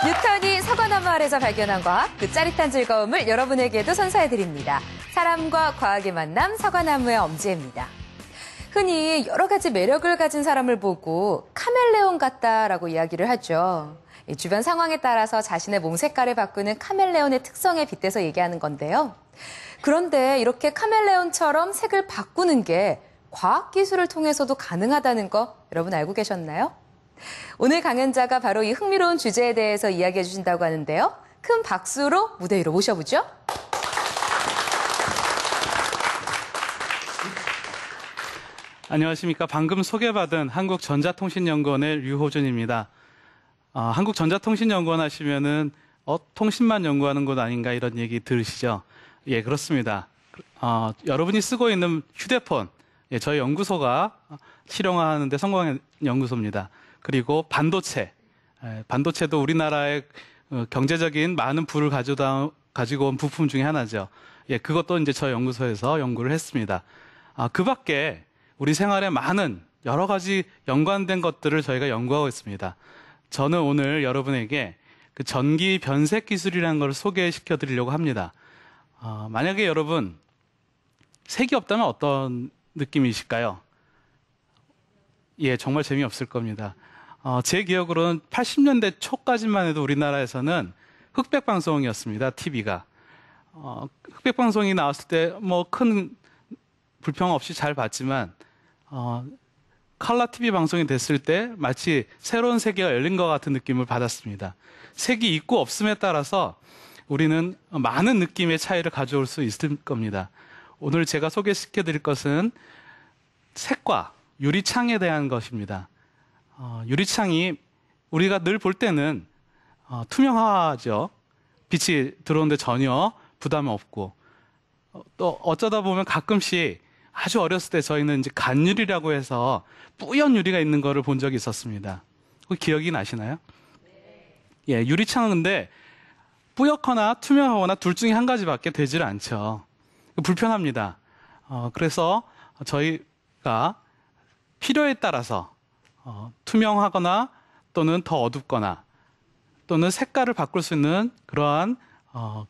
뉴턴이 사과나무 아래서 발견한 과학, 그 짜릿한 즐거움을 여러분에게도 선사해드립니다. 사람과 과학의 만남, 사과나무의 엄지입니다. 흔히 여러 가지 매력을 가진 사람을 보고 카멜레온 같다라고 이야기를 하죠. 주변 상황에 따라서 자신의 몸 색깔을 바꾸는 카멜레온의 특성에 빗대서 얘기하는 건데요. 그런데 이렇게 카멜레온처럼 색을 바꾸는 게 과학기술을 통해서도 가능하다는 거 여러분 알고 계셨나요? 오늘 강연자가 바로 이 흥미로운 주제에 대해서 이야기해 주신다고 하는데요. 큰 박수로 무대 위로 모셔보죠. 안녕하십니까. 방금 소개받은 한국전자통신연구원의 류호준입니다. 한국전자통신연구원 하시면은 통신만 연구하는 곳 아닌가 이런 얘기 들으시죠? 예, 그렇습니다. 여러분이 쓰고 있는 휴대폰, 예, 저희 연구소가 실용화하는 데 성공한 연구소입니다. 그리고 반도체, 반도체도 우리나라의 경제적인 많은 부를 가지고 온 부품 중에 하나죠. 예, 그것도 이제 저희 연구소에서 연구를 했습니다. 그 밖에 우리 생활에 많은 여러 가지 연관된 것들을 저희가 연구하고 있습니다. 저는 오늘 여러분에게 그 전기 변색 기술이라는 걸 소개시켜 드리려고 합니다. 만약에 여러분 색이 없다면 어떤 느낌이실까요? 예, 정말 재미없을 겁니다. 제 기억으로는 80년대 초까지만 해도 우리나라에서는 흑백 방송이었습니다. TV가. 흑백 방송이 나왔을 때 뭐 큰 불평 없이 잘 봤지만 컬러 TV 방송이 됐을 때 마치 새로운 세계가 열린 것 같은 느낌을 받았습니다. 색이 있고 없음에 따라서 우리는 많은 느낌의 차이를 가져올 수 있을 겁니다. 오늘 제가 소개시켜 드릴 것은 색과 유리창에 대한 것입니다. 유리창이 우리가 늘 볼 때는 투명하죠. 빛이 들어오는데 전혀 부담 없고 또 어쩌다 보면 가끔씩 아주 어렸을 때 저희는 이제 간유리라고 해서 뿌연 유리가 있는 거를 본 적이 있었습니다. 기억이 나시나요? 예, 유리창은 근데 뿌옇거나 투명하거나 둘 중에 한 가지밖에 되질 않죠. 불편합니다. 그래서 저희가 필요에 따라서 투명하거나 또는 더 어둡거나 또는 색깔을 바꿀 수 있는 그러한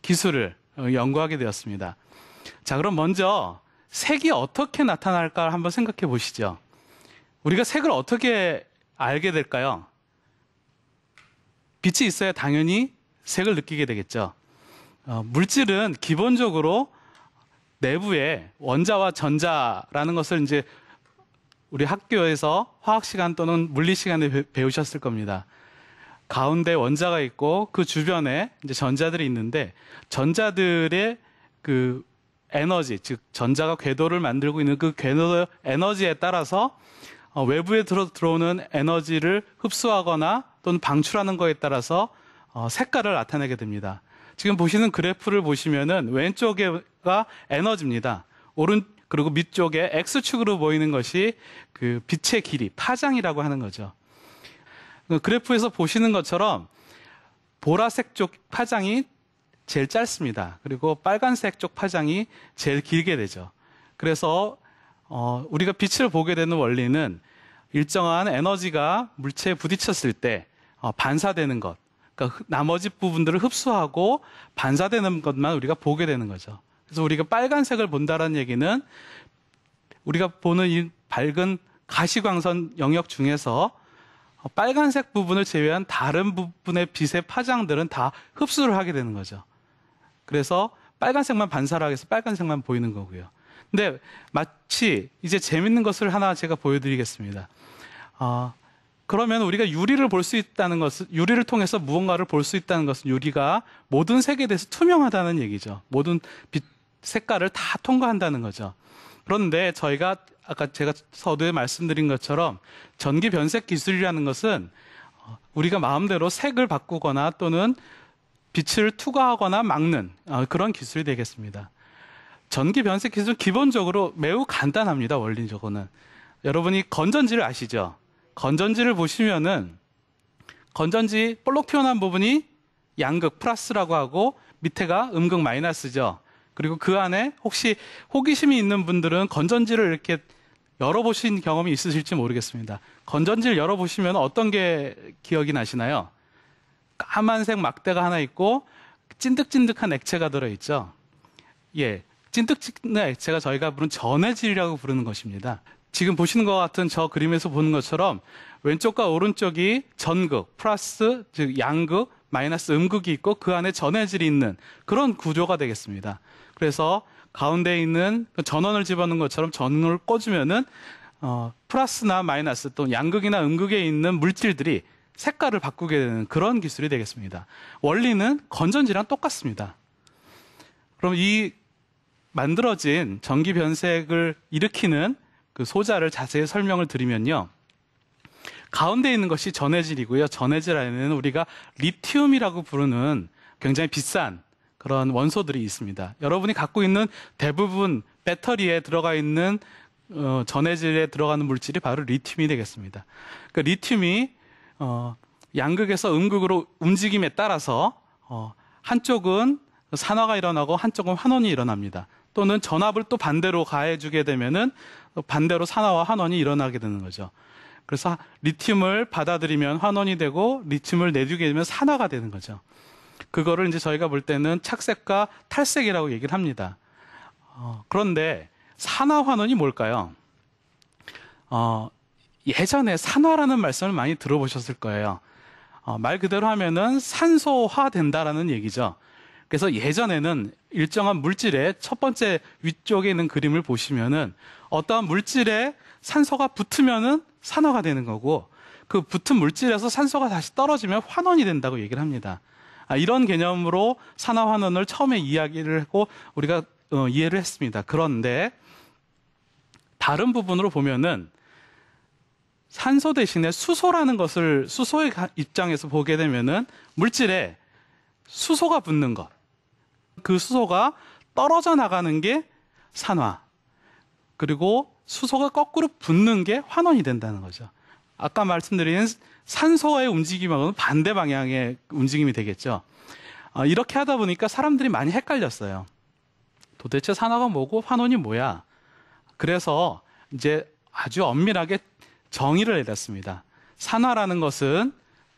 기술을 연구하게 되었습니다. 자, 그럼 먼저 색이 어떻게 나타날까 한번 생각해 보시죠. 우리가 색을 어떻게 알게 될까요? 빛이 있어야 당연히 색을 느끼게 되겠죠. 물질은 기본적으로 내부에 원자와 전자라는 것을 이제 우리 학교에서 화학 시간 또는 물리 시간에 배우셨을 겁니다. 가운데 원자가 있고 그 주변에 이제 전자들이 있는데 전자들의 그 에너지, 즉 전자가 궤도를 만들고 있는 그 궤도 에너지에 따라서 외부에 들어오는 에너지를 흡수하거나 또는 방출하는 것에 따라서 색깔을 나타내게 됩니다. 지금 보시는 그래프를 보시면은 왼쪽에가 에너지입니다. 그리고 밑쪽에 X축으로 보이는 것이 그 빛의 길이, 파장이라고 하는 거죠. 그래프에서 보시는 것처럼 보라색 쪽 파장이 제일 짧습니다. 그리고 빨간색 쪽 파장이 제일 길게 되죠. 그래서 우리가 빛을 보게 되는 원리는 일정한 에너지가 물체에 부딪혔을 때 반사되는 것, 그러니까 나머지 부분들을 흡수하고 반사되는 것만 우리가 보게 되는 거죠. 그래서 우리가 빨간색을 본다는 얘기는 우리가 보는 이 밝은 가시광선 영역 중에서 빨간색 부분을 제외한 다른 부분의 빛의 파장들은 다 흡수를 하게 되는 거죠. 그래서 빨간색만 반사를 하기 위해서 빨간색만 보이는 거고요. 근데 마치 이제 재밌는 것을 하나 제가 보여드리겠습니다. 그러면 우리가 유리를 볼 수 있다는 것은, 유리를 통해서 무언가를 볼 수 있다는 것은 유리가 모든 색에 대해서 투명하다는 얘기죠. 모든 빛 색깔을 다 통과한다는 거죠. 그런데 저희가 아까 제가 서두에 말씀드린 것처럼 전기 변색 기술이라는 것은 우리가 마음대로 색을 바꾸거나 또는 빛을 투과하거나 막는 그런 기술이 되겠습니다. 전기 변색 기술은 기본적으로 매우 간단합니다. 원리적으로는. 여러분이 건전지를 아시죠? 건전지를 보시면은 건전지 볼록 튀어나온 부분이 양극 플러스라고 하고 밑에가 음극 마이너스죠. 그리고 그 안에 혹시 호기심이 있는 분들은 건전지를 이렇게 열어보신 경험이 있으실지 모르겠습니다. 건전지를 열어보시면 어떤 게 기억이 나시나요? 까만색 막대가 하나 있고 찐득찐득한 액체가 들어있죠. 예, 찐득찐득한 액체가 저희가 부르는 전해질이라고 부르는 것입니다. 지금 보시는 것 같은 저 그림에서 보는 것처럼 왼쪽과 오른쪽이 전극, 플러스, 즉 양극, 마이너스 음극이 있고 그 안에 전해질이 있는 그런 구조가 되겠습니다. 그래서 가운데 있는 전원을 집어넣은 것처럼 전원을 꽂으면은 플러스나 마이너스 또 양극이나 음극에 있는 물질들이 색깔을 바꾸게 되는 그런 기술이 되겠습니다. 원리는 건전지랑 똑같습니다. 그럼 이 만들어진 전기 변색을 일으키는 그 소자를 자세히 설명을 드리면요. 가운데 있는 것이 전해질이고요. 전해질 안에는 우리가 리튬이라고 부르는 굉장히 비싼 그런 원소들이 있습니다. 여러분이 갖고 있는 대부분 배터리에 들어가 있는 전해질에 들어가는 물질이 바로 리튬이 되겠습니다. 그 리튬이 양극에서 음극으로 움직임에 따라서 한쪽은 산화가 일어나고 한쪽은 환원이 일어납니다. 또는 전압을 또 반대로 가해주게 되면은 반대로 산화와 환원이 일어나게 되는 거죠. 그래서 리튬을 받아들이면 환원이 되고 리튬을 내주게 되면 산화가 되는 거죠. 그거를 이제 저희가 볼 때는 착색과 탈색이라고 얘기를 합니다. 그런데 산화 환원이 뭘까요? 예전에 산화라는 말씀을 많이 들어보셨을 거예요. 말 그대로 하면은 산소화 된다라는 얘기죠. 그래서 예전에는 일정한 물질의 첫 번째 위쪽에 있는 그림을 보시면은 어떠한 물질에 산소가 붙으면은 산화가 되는 거고 그 붙은 물질에서 산소가 다시 떨어지면 환원이 된다고 얘기를 합니다. 이런 개념으로 산화 환원을 처음에 이야기를 하고 우리가 이해를 했습니다. 그런데 다른 부분으로 보면은 산소 대신에 수소라는 것을 수소의 입장에서 보게 되면은 물질에 수소가 붙는 것, 그 수소가 떨어져 나가는 게 산화, 그리고 수소가 거꾸로 붙는 게 환원이 된다는 거죠. 아까 말씀드린 산소의 움직임하고는 반대 방향의 움직임이 되겠죠. 이렇게 하다 보니까 사람들이 많이 헷갈렸어요. 도대체 산화가 뭐고 환원이 뭐야? 그래서 이제 아주 엄밀하게 정의를 내렸습니다. 산화라는 것은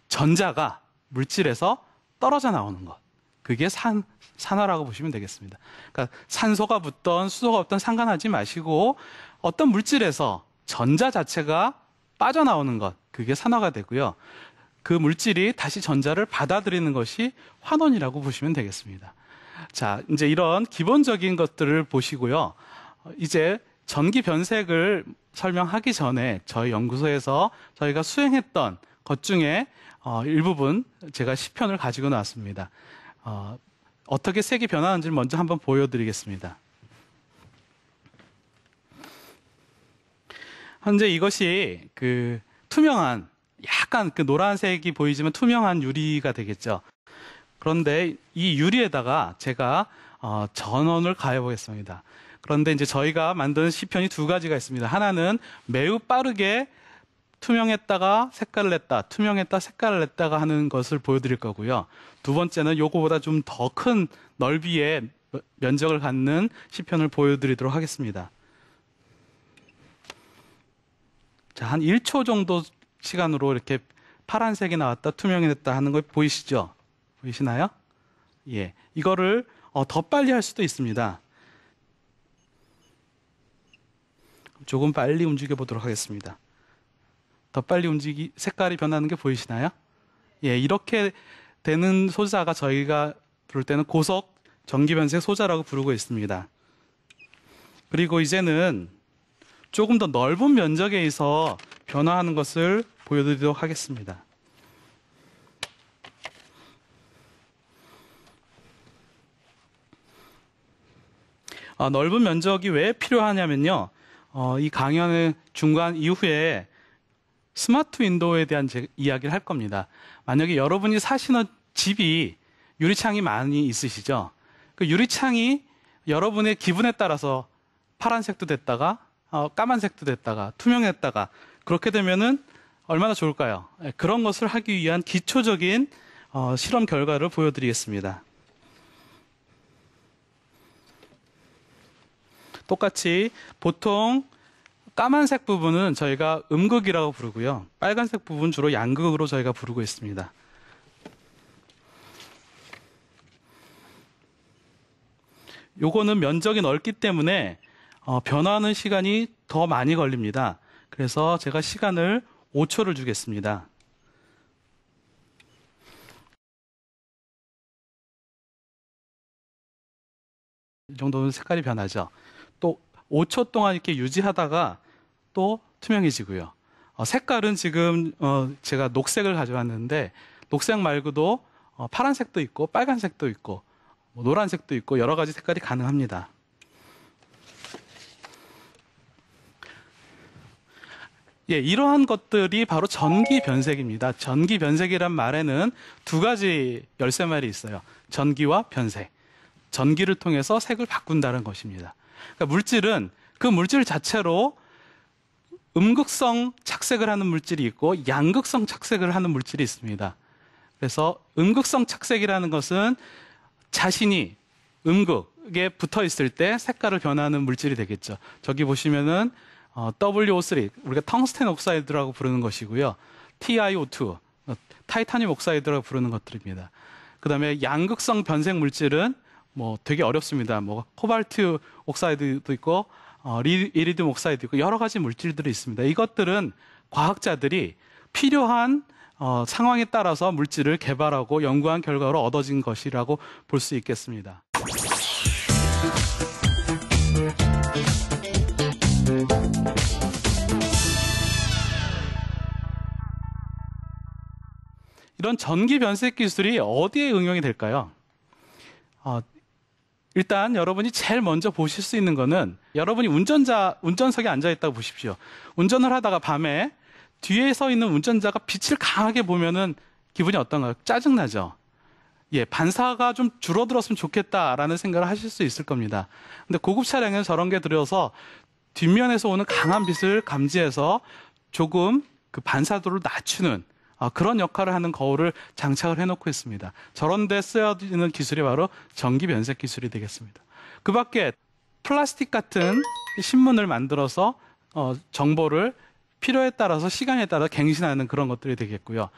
전자가 물질에서 떨어져 나오는 것. 그게 산화라고 보시면 되겠습니다. 그러니까 산소가 붙던 수소가 붙던 상관하지 마시고 어떤 물질에서 전자 자체가 빠져나오는 것. 그게 산화가 되고요. 그 물질이 다시 전자를 받아들이는 것이 환원이라고 보시면 되겠습니다. 자, 이제 이런 기본적인 것들을 보시고요. 이제 전기 변색을 설명하기 전에 저희 연구소에서 저희가 수행했던 것 중에 일부분 제가 시편을 가지고 나왔습니다. 어떻게 색이 변하는지를 먼저 한번 보여드리겠습니다. 현재 이것이 그 투명한 약간 그 노란색이 보이지만 투명한 유리가 되겠죠. 그런데 이 유리에다가 제가 전원을 가해 보겠습니다. 그런데 이제 저희가 만든 시편이 두 가지가 있습니다. 하나는 매우 빠르게 투명했다가 색깔을 냈다, 투명했다 색깔을 냈다가 하는 것을 보여드릴 거고요. 두 번째는 요거보다 좀 더 큰 넓이의 면적을 갖는 시편을 보여드리도록 하겠습니다. 자, 한 1초 정도 시간으로 이렇게 파란색이 나왔다, 투명이 됐다 하는 거 보이시죠? 보이시나요? 예, 이거를 더 빨리 할 수도 있습니다. 조금 빨리 움직여 보도록 하겠습니다. 더 빨리 색깔이 변하는 게 보이시나요? 예, 이렇게 되는 소자가 저희가 부를 때는 고속 전기변색 소자라고 부르고 있습니다. 그리고 이제는 조금 더 넓은 면적에서 변화하는 것을 보여드리도록 하겠습니다. 넓은 면적이 왜 필요하냐면요. 이 강연의 중간 이후에 스마트 윈도우에 대한 이야기를 할 겁니다. 만약에 여러분이 사시는 집이 유리창이 많이 있으시죠? 그 유리창이 여러분의 기분에 따라서 파란색도 됐다가 까만색도 됐다가 투명했다가 그렇게 되면은 얼마나 좋을까요? 그런 것을 하기 위한 기초적인 실험 결과를 보여드리겠습니다. 똑같이 보통 까만색 부분은 저희가 음극이라고 부르고요. 빨간색 부분 주로 양극으로 저희가 부르고 있습니다. 요거는 면적이 넓기 때문에 변화하는 시간이 더 많이 걸립니다. 그래서 제가 시간을 5초를 주겠습니다. 이 정도는 색깔이 변하죠. 또 5초 동안 이렇게 유지하다가 또 투명해지고요. 색깔은 지금 제가 녹색을 가져왔는데 녹색 말고도 파란색도 있고 빨간색도 있고 노란색도 있고 여러 가지 색깔이 가능합니다. 예, 이러한 것들이 바로 전기 변색입니다. 전기 변색이란 말에는 두 가지 열쇠말이 있어요. 전기와 변색. 전기를 통해서 색을 바꾼다는 것입니다. 그러니까 물질은 그 물질 자체로 음극성 착색을 하는 물질이 있고 양극성 착색을 하는 물질이 있습니다. 그래서 음극성 착색이라는 것은 자신이 음극에 붙어 있을 때 색깔을 변하는 물질이 되겠죠. 저기 보시면은 WO3, 우리가 텅스텐 옥사이드라고 부르는 것이고요. TiO2, 타이타늄 옥사이드라고 부르는 것들입니다. 그 다음에 양극성 변색 물질은 뭐 되게 어렵습니다. 뭐 코발트 옥사이드도 있고 이리듐 옥사이드 있고 여러 가지 물질들이 있습니다. 이것들은 과학자들이 필요한 상황에 따라서 물질을 개발하고 연구한 결과로 얻어진 것이라고 볼 수 있겠습니다. 이런 전기 변색 기술이 어디에 응용이 될까요? 일단 여러분이 제일 먼저 보실 수 있는 거는 여러분이 운전석에 앉아 있다고 보십시오. 운전을 하다가 밤에 뒤에 서 있는 운전자가 빛을 강하게 보면은 기분이 어떤가요? 짜증나죠? 예, 반사가 좀 줄어들었으면 좋겠다라는 생각을 하실 수 있을 겁니다. 근데 고급 차량에는 저런 게 들어서 뒷면에서 오는 강한 빛을 감지해서 조금 그 반사도를 낮추는 그런 역할을 하는 거울을 장착을 해놓고 있습니다. 저런 데 쓰여지는 기술이 바로 전기 변색 기술이 되겠습니다. 그 밖에 플라스틱 같은 신문을 만들어서 정보를 필요에 따라서 시간에 따라 갱신하는 그런 것들이 되겠고요.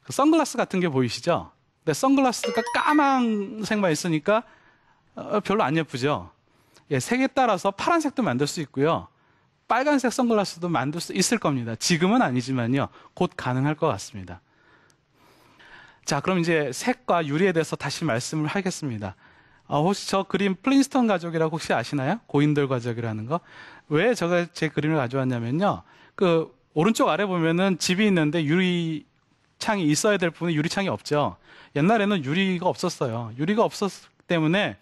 그 선글라스 같은 게 보이시죠? 근데 선글라스가 까만색만 있으니까 별로 안 예쁘죠? 예, 색에 따라서 파란색도 만들 수 있고요. 빨간색 선글라스도 만들 수 있을 겁니다. 지금은 아니지만요. 곧 가능할 것 같습니다. 자, 그럼 이제 색과 유리에 대해서 다시 말씀을 하겠습니다. 혹시 저 그림 플린스턴 가족이라고 혹시 아시나요? 고인돌 가족이라는 거. 왜 제가 제 그림을 가져왔냐면요. 그 오른쪽 아래 보면은 집이 있는데 유리창이 있어야 될 부분에 유리창이 없죠. 옛날에는 유리가 없었어요. 유리가 없었기 때문에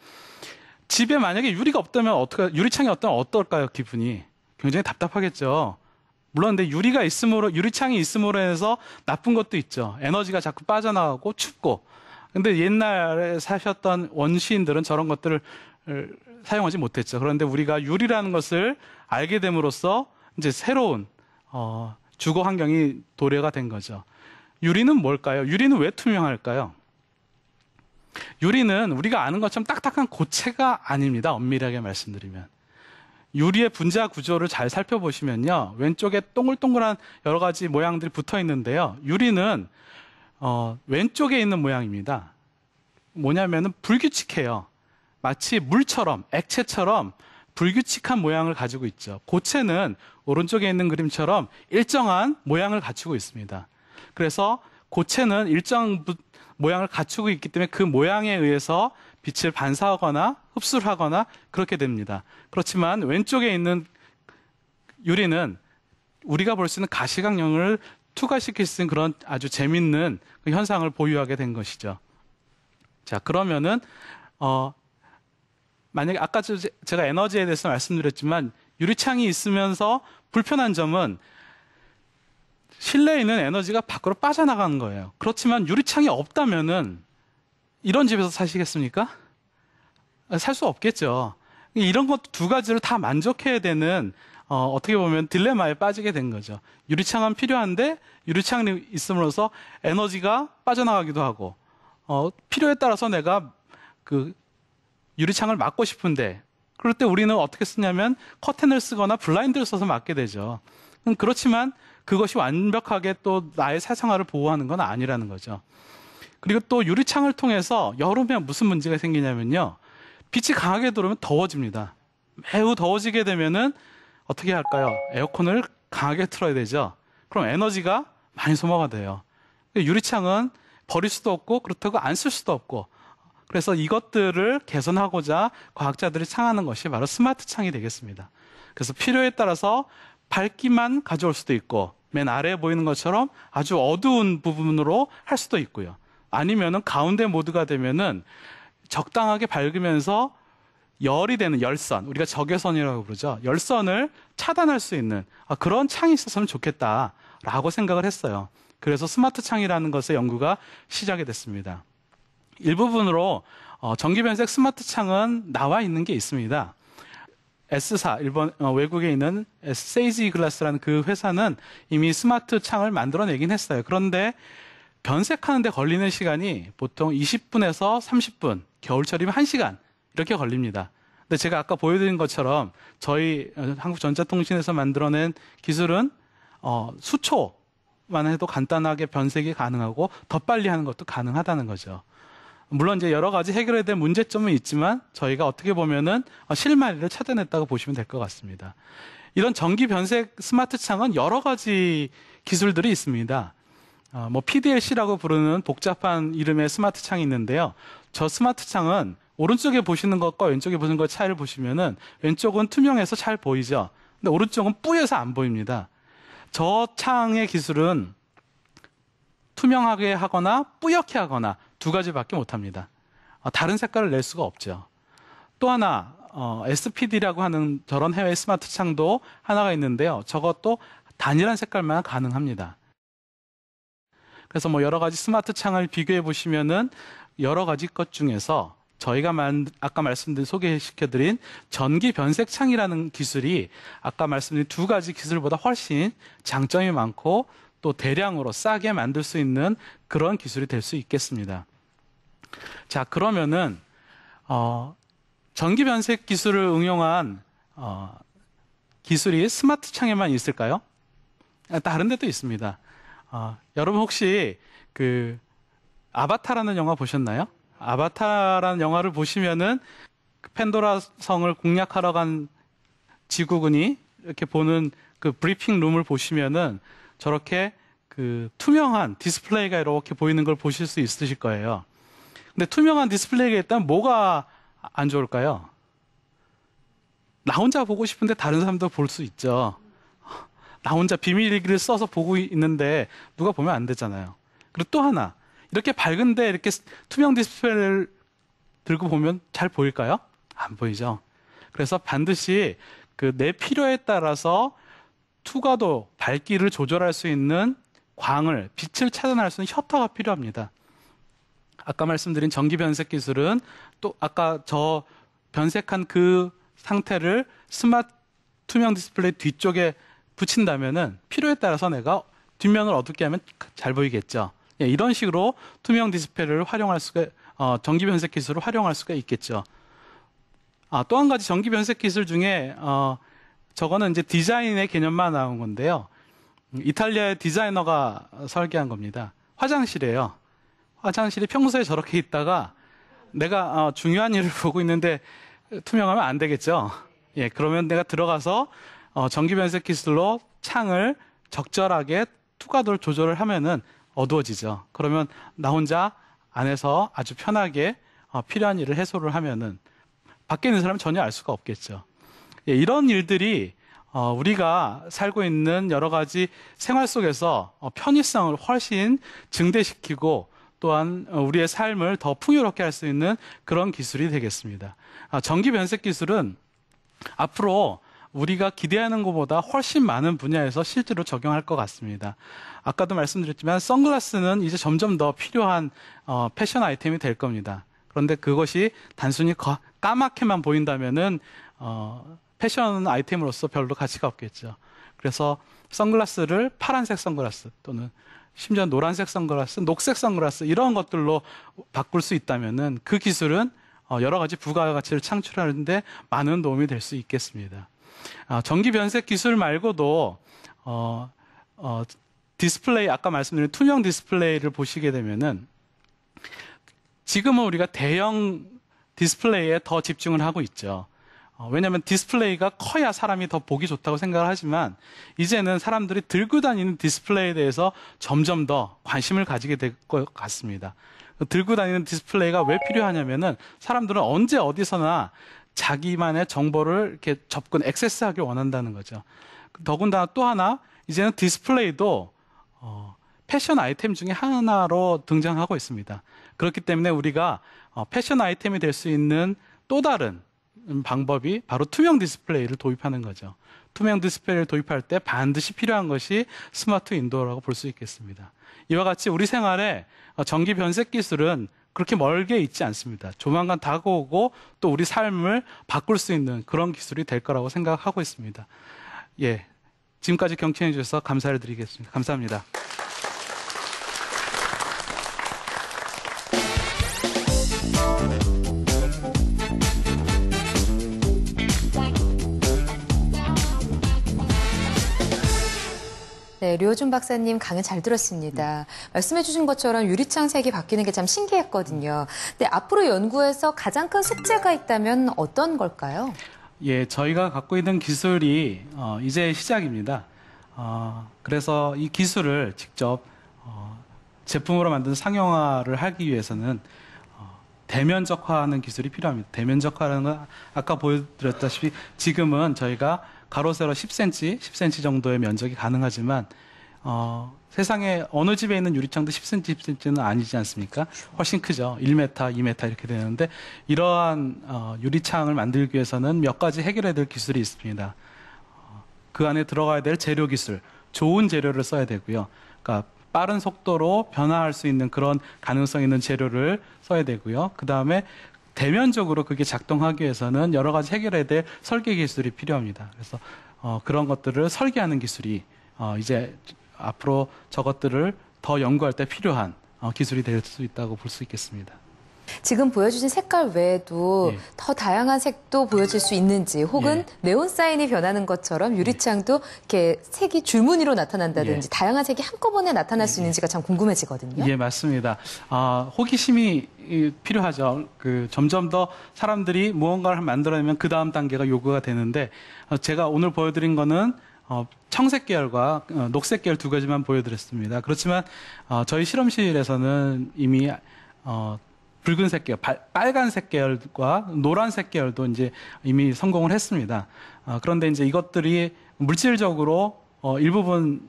집에 만약에 유리가 없다면 유리창이 없다면 어떨까요? 기분이. 굉장히 답답하겠죠. 물론 근데 유리창이 있음으로 해서 나쁜 것도 있죠. 에너지가 자꾸 빠져나가고 춥고. 근데 옛날에 사셨던 원시인들은 저런 것들을 사용하지 못했죠. 그런데 우리가 유리라는 것을 알게 됨으로써 이제 새로운 주거 환경이 도래가 된 거죠. 유리는 뭘까요? 유리는 왜 투명할까요? 유리는 우리가 아는 것처럼 딱딱한 고체가 아닙니다. 엄밀하게 말씀드리면. 유리의 분자 구조를 잘 살펴보시면요. 왼쪽에 동글동글한 여러 가지 모양들이 붙어 있는데요. 유리는 왼쪽에 있는 모양입니다. 뭐냐면은 불규칙해요. 마치 물처럼, 액체처럼 불규칙한 모양을 가지고 있죠. 고체는 오른쪽에 있는 그림처럼 일정한 모양을 갖추고 있습니다. 그래서 고체는 일정 모양을 갖추고 있기 때문에 그 모양에 의해서 빛을 반사하거나 흡수를 하거나 그렇게 됩니다. 그렇지만 왼쪽에 있는 유리는 우리가 볼 수 있는 가시광량을 투과시킬 수 있는 그런 아주 재밌는 그 현상을 보유하게 된 것이죠. 자, 그러면은 만약에 아까 제가 에너지에 대해서 말씀드렸지만 유리창이 있으면서 불편한 점은 실내에 있는 에너지가 밖으로 빠져나가는 거예요. 그렇지만 유리창이 없다면은 이런 집에서 사시겠습니까? 살 수 없겠죠. 이런 것 두 가지를 다 만족해야 되는 어떻게 보면 딜레마에 빠지게 된 거죠. 유리창은 필요한데 유리창이 있음으로써 에너지가 빠져나가기도 하고 필요에 따라서 내가 그 유리창을 막고 싶은데 그럴 때 우리는 어떻게 쓰냐면 커튼을 쓰거나 블라인드를 써서 막게 되죠. 그렇지만 그것이 완벽하게 또 나의 사생활을 보호하는 건 아니라는 거죠. 그리고 또 유리창을 통해서 여름에 무슨 문제가 생기냐면요. 빛이 강하게 들어오면 더워집니다. 매우 더워지게 되면은 어떻게 할까요? 에어컨을 강하게 틀어야 되죠. 그럼 에너지가 많이 소모가 돼요. 유리창은 버릴 수도 없고 그렇다고 안 쓸 수도 없고, 그래서 이것들을 개선하고자 과학자들이 창하는 것이 바로 스마트 창이 되겠습니다. 그래서 필요에 따라서 밝기만 가져올 수도 있고, 맨 아래에 보이는 것처럼 아주 어두운 부분으로 할 수도 있고요. 아니면은 가운데 모드가 되면은 적당하게 밝으면서 열이 되는 열선, 우리가 적외선이라고 부르죠. 열선을 차단할 수 있는 그런 창이 있었으면 좋겠다라고 생각을 했어요. 그래서 스마트 창이라는 것의 연구가 시작이 됐습니다. 일부분으로 전기변색 스마트 창은 나와 있는 게 있습니다. S사, 일본 외국에 있는 세이지 글라스라는 그 회사는 이미 스마트 창을 만들어내긴 했어요. 그런데 변색하는 데 걸리는 시간이 보통 20분에서 30분, 겨울철이면 1시간 이렇게 걸립니다. 근데 제가 아까 보여드린 것처럼 저희 한국전자통신에서 만들어낸 기술은 수초만 해도 간단하게 변색이 가능하고 더 빨리 하는 것도 가능하다는 거죠. 물론 이제 여러 가지 해결해야 될 문제점은 있지만 저희가 어떻게 보면은 실마리를 찾아냈다고 보시면 될 것 같습니다. 이런 전기 변색 스마트 창은 여러 가지 기술들이 있습니다. PDLC라고 부르는 복잡한 이름의 스마트 창이 있는데요. 저 스마트 창은 오른쪽에 보시는 것과 왼쪽에 보시는 것 차이를 보시면은 왼쪽은 투명해서 잘 보이죠. 근데 오른쪽은 뿌여서 안 보입니다. 저 창의 기술은 투명하게 하거나 뿌옇게 하거나 두 가지밖에 못합니다. 다른 색깔을 낼 수가 없죠. 또 하나 SPD라고 하는 저런 해외 스마트 창도 하나가 있는데요. 저것도 단일한 색깔만 가능합니다. 그래서 여러 가지 스마트 창을 비교해 보시면은 여러 가지 것 중에서 저희가 아까 소개시켜드린 전기 변색 창이라는 기술이 아까 말씀드린 두 가지 기술보다 훨씬 장점이 많고 또 대량으로 싸게 만들 수 있는 그런 기술이 될 수 있겠습니다. 자, 그러면은 전기 변색 기술을 응용한 기술이 스마트 창에만 있을까요? 다른 데도 있습니다. 여러분 혹시 그 아바타라는 영화 보셨나요? 아바타라는 영화를 보시면은 펜도라 성을 공략하러 간 지구군이 이렇게 보는 그 브리핑 룸을 보시면은 저렇게 그 투명한 디스플레이가 이렇게 보이는 걸 보실 수 있으실 거예요. 근데 투명한 디스플레이가 있다면 뭐가 안 좋을까요? 나 혼자 보고 싶은데 다른 사람도 볼 수 있죠. 나 혼자 비밀일기를 써서 보고 있는데 누가 보면 안 되잖아요. 그리고 또 하나, 이렇게 밝은데 이렇게 투명 디스플레이를 들고 보면 잘 보일까요? 안 보이죠. 그래서 반드시 그 내 필요에 따라서 투과도, 밝기를 조절할 수 있는 광을, 빛을 차단할 수 있는 셔터가 필요합니다. 아까 말씀드린 전기 변색 기술은 또 아까 저 변색한 그 상태를 스마트 투명 디스플레이 뒤쪽에 붙인다면은 필요에 따라서 내가 뒷면을 어둡게 하면 잘 보이겠죠. 예, 이런 식으로 투명 디스플레이를 활용할 수가, 전기 변색 기술을 활용할 수가 있겠죠. 또 한 가지 전기 변색 기술 중에 저거는 이제 디자인의 개념만 나온 건데요. 이탈리아의 디자이너가 설계한 겁니다. 화장실이에요. 화장실이 평소에 저렇게 있다가 내가 중요한 일을 보고 있는데 투명하면 안 되겠죠. 예, 그러면 내가 들어가서 전기 변색 기술로 창을 적절하게 투과도를 조절을 하면은 어두워지죠. 그러면 나 혼자 안에서 아주 편하게 필요한 일을 해소를 하면은 밖에 있는 사람은 전혀 알 수가 없겠죠. 예, 이런 일들이 우리가 살고 있는 여러 가지 생활 속에서 편의성을 훨씬 증대시키고 또한 우리의 삶을 더 풍요롭게 할 수 있는 그런 기술이 되겠습니다. 전기 변색 기술은 앞으로 우리가 기대하는 것보다 훨씬 많은 분야에서 실제로 적용할 것 같습니다. 아까도 말씀드렸지만 선글라스는 이제 점점 더 필요한 패션 아이템이 될 겁니다. 그런데 그것이 단순히 까맣게만 보인다면은 패션 아이템으로서 별로 가치가 없겠죠. 그래서 선글라스를 파란색 선글라스 또는 심지어 노란색 선글라스, 녹색 선글라스 이런 것들로 바꿀 수 있다면은 그 기술은 여러 가지 부가가치를 창출하는데 많은 도움이 될 수 있겠습니다. 전기 변색 기술 말고도 디스플레이, 아까 말씀드린 투명 디스플레이를 보시게 되면은 지금은 우리가 대형 디스플레이에 더 집중을 하고 있죠. 왜냐하면 디스플레이가 커야 사람이 더 보기 좋다고 생각을 하지만 이제는 사람들이 들고 다니는 디스플레이에 대해서 점점 더 관심을 가지게 될 것 같습니다. 들고 다니는 디스플레이가 왜 필요하냐면은 사람들은 언제 어디서나 자기만의 정보를 이렇게 접근, 액세스하길 원한다는 거죠. 더군다나 또 하나, 이제는 디스플레이도 패션 아이템 중에 하나로 등장하고 있습니다. 그렇기 때문에 우리가 패션 아이템이 될 수 있는 또 다른 방법이 바로 투명 디스플레이를 도입하는 거죠. 투명 디스플레이를 도입할 때 반드시 필요한 것이 스마트 인도어라고 볼 수 있겠습니다. 이와 같이 우리 생활에 전기 변색 기술은 그렇게 멀게 있지 않습니다. 조만간 다가오고 또 우리 삶을 바꿀 수 있는 그런 기술이 될 거라고 생각하고 있습니다. 예, 지금까지 경청해 주셔서 감사를 드리겠습니다. 감사합니다. 네, 류호준 박사님 강연 잘 들었습니다. 말씀해 주신 것처럼 유리창 색이 바뀌는 게 참 신기했거든요. 근데 앞으로 연구에서 가장 큰 숙제가 있다면 어떤 걸까요? 예, 저희가 갖고 있는 기술이 이제 시작입니다. 그래서 이 기술을 직접 제품으로 만든 상용화를 하기 위해서는 대면적화하는 기술이 필요합니다. 대면적화라는 건 아까 보여드렸다시피 지금은 저희가 가로 세로 10cm 정도의 면적이 가능하지만 세상에 어느 집에 있는 유리창도 10cm, 10cm는 아니지 않습니까? 훨씬 크죠. 1m, 2m 이렇게 되는데 이러한 유리창을 만들기 위해서는 몇 가지 해결해야 될 기술이 있습니다. 그 안에 들어가야 될 재료 기술, 좋은 재료를 써야 되고요. 그러니까 빠른 속도로 변화할 수 있는 그런 가능성 있는 재료를 써야 되고요. 그 다음에 대면적으로 그게 작동하기 위해서는 여러 가지 해결해야 될 설계 기술이 필요합니다. 그래서 그런 것들을 설계하는 기술이 이제 앞으로 저것들을 더 연구할 때 필요한 기술이 될 수 있다고 볼 수 있겠습니다. 지금 보여주신 색깔 외에도 예. 더 다양한 색도 보여질 수 있는지 혹은 예. 네온 사인이 변하는 것처럼 유리창도 이렇게 색이 줄무늬로 나타난다든지 예. 다양한 색이 한꺼번에 나타날 수 있는지가 참 궁금해지거든요. 예, 맞습니다. 호기심이 필요하죠. 점점 더 사람들이 무언가를 만들어내면 그 다음 단계가 요구가 되는데 제가 오늘 보여드린 거는 청색 계열과 녹색 계열 두 가지만 보여드렸습니다. 그렇지만 저희 실험실에서는 이미 붉은색 계열, 빨간색 계열과 노란색 계열도 이제 이미 성공을 했습니다. 그런데 이제 이것들이 물질적으로 일부분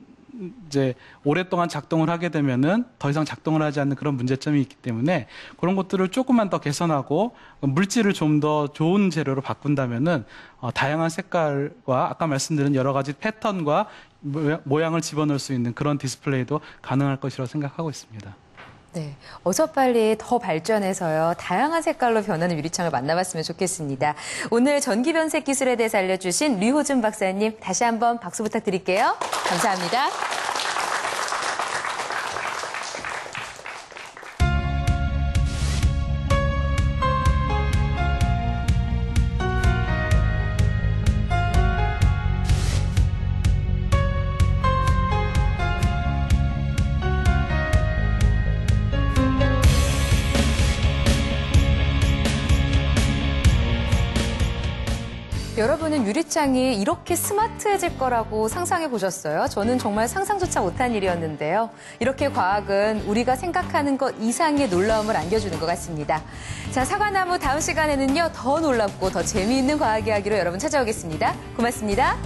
이제 오랫동안 작동을 하게 되면은 더 이상 작동을 하지 않는 그런 문제점이 있기 때문에 그런 것들을 조금만 더 개선하고 물질을 좀 더 좋은 재료로 바꾼다면은 다양한 색깔과 아까 말씀드린 여러 가지 패턴과 모양을 집어넣을 수 있는 그런 디스플레이도 가능할 것이라고 생각하고 있습니다. 네, 어서 빨리 더 발전해서요. 다양한 색깔로 변하는 유리창을 만나봤으면 좋겠습니다. 오늘 전기 변색 기술에 대해서 알려주신 류호준 박사님 다시 한번 박수 부탁드릴게요. 감사합니다. 여러분은 유리창이 이렇게 스마트해질 거라고 상상해 보셨어요? 저는 정말 상상조차 못한 일이었는데요. 이렇게 과학은 우리가 생각하는 것 이상의 놀라움을 안겨주는 것 같습니다. 자, 사과나무 다음 시간에는요, 더 놀랍고 더 재미있는 과학 이야기로 여러분 찾아오겠습니다. 고맙습니다.